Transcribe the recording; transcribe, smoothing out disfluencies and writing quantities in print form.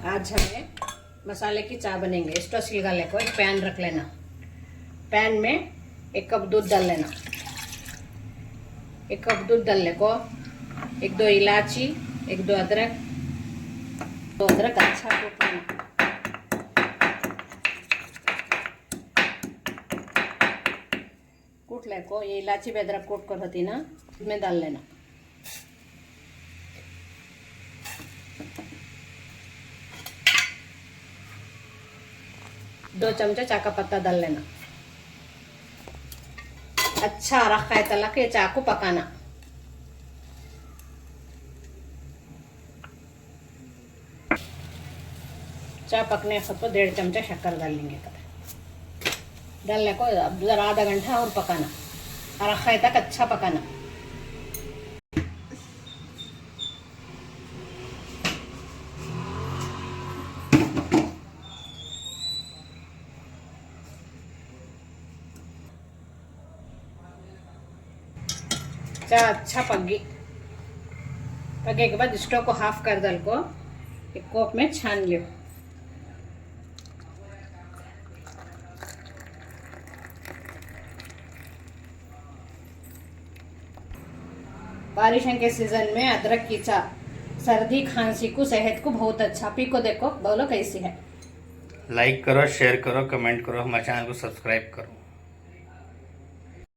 आज हमें मसाले की चाय बनेंगे। स्टोव सिलगाले को एक पैन रख लेना। पैन में 1 कप दूध डाल लेना। 1 कप दूध डालने को 1-2 इलायची, 1-2 अदरक, 2 अदरक अच्छा कूट लेना। कूट ले को ये इलायची भी अदरक कूट कर होती ना, इसमें डाल लेना। दो चमचा चाय का पत्ता डाल लेना। अच्छा रखा है तला के चाय को पकाना। चाय पकने सबको 1.5 चमचा शक्कर डाल लेंगे। डालने को अब जरा आधा घंटा और पकाना। रखा है तक अच्छा पकाना। चाय अच्छा पक गई। पकने के बाद स्टोव को हाफ कर डाल को एक कोप में छान लियो। बारिश के सीजन में अदरक की चाय सर्दी खांसी को सेहत को बहुत अच्छा। पी को देखो बोलो कैसी है। लाइक करो, शेयर करो, कमेंट करो, हमारे चैनल को सब्सक्राइब करो।